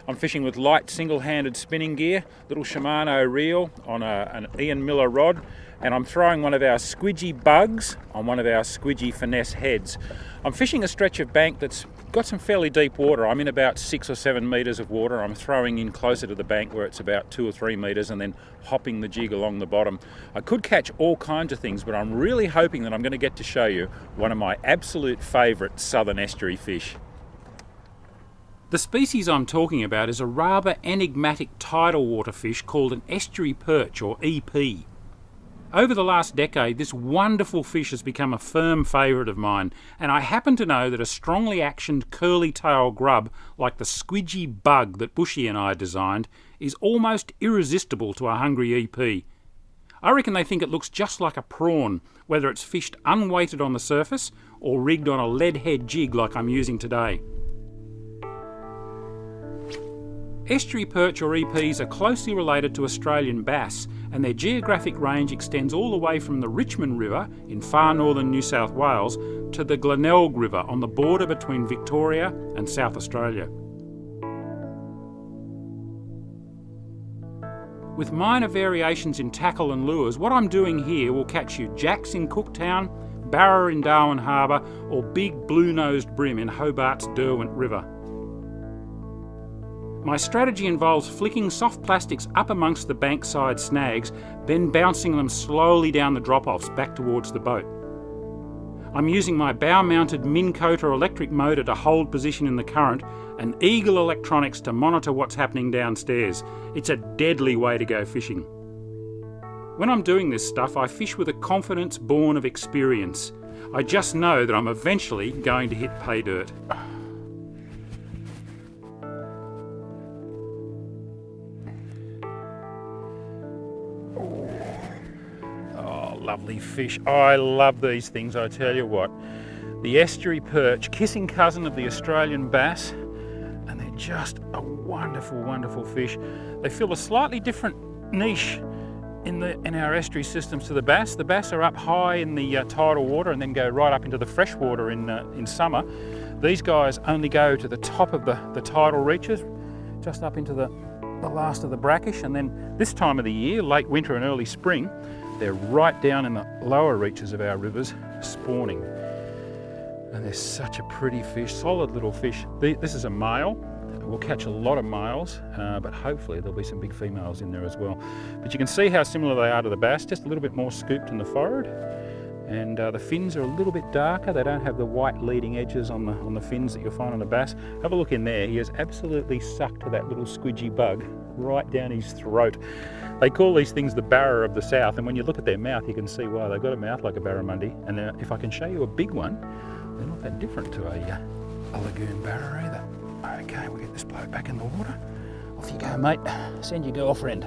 I'm fishing with light single-handed spinning gear, little Shimano reel on an Ian Miller rod, and I'm throwing one of our Squidgy Bugs on one of our Squidgy Finesse heads. I'm fishing a stretch of bank that's got some fairly deep water. I'm in about 6 or 7 metres of water. I'm throwing in closer to the bank where it's about 2 or 3 metres and then hopping the jig along the bottom. I could catch all kinds of things, but I'm really hoping that I'm going to get to show you one of my absolute favourite southern estuary fish. The species I'm talking about is a rather enigmatic tidal water fish called an estuary perch, or EP. Over the last decade, this wonderful fish has become a firm favourite of mine, and I happen to know that a strongly actioned curly-tail grub like the Squidgy Bug that Bushy and I designed is almost irresistible to a hungry EP. I reckon they think it looks just like a prawn, whether it's fished unweighted on the surface or rigged on a lead head jig like I'm using today. Estuary perch or EPs are closely related to Australian bass, and their geographic range extends all the way from the Richmond River in far northern New South Wales to the Glenelg River on the border between Victoria and South Australia. With minor variations in tackle and lures, what I'm doing here will catch you jacks in Cooktown, barra in Darwin Harbour, or big blue-nosed bream in Hobart's Derwent River. My strategy involves flicking soft plastics up amongst the bankside snags, then bouncing them slowly down the drop-offs back towards the boat. I'm using my bow-mounted Minn Kota electric motor to hold position in the current and Eagle electronics to monitor what's happening downstairs. It's a deadly way to go fishing. When I'm doing this stuff, I fish with a confidence born of experience. I just know that I'm eventually going to hit pay dirt. Lovely fish. I love these things, I tell you what. The estuary perch, kissing cousin of the Australian bass, and they're just a wonderful, wonderful fish. They fill a slightly different niche in our estuary systems to the bass. The bass are up high in the tidal water and then go right up into the freshwater in summer. These guys only go to the top of the tidal reaches, just up into the last of the brackish, and then this time of the year, late winter and early spring, they're right down in the lower reaches of our rivers spawning. And they're such a pretty fish, solid little fish. This is a male. We'll catch a lot of males, but hopefully there'll be some big females in there as well. But you can see how similar they are to the bass, just a little bit more scooped in the forehead. And the fins are a little bit darker. They don't have the white leading edges on the fins that you'll find on the bass. Have a look in there. He has absolutely sucked that little squidgy bug right down his throat. They call these things the barra of the south, and when you look at their mouth, you can see why. They've got a mouth like a barramundi, and if I can show you a big one, they're not that different to a lagoon barra either. Okay, we'll get this bloke back in the water. Off you go, mate. Send your girlfriend.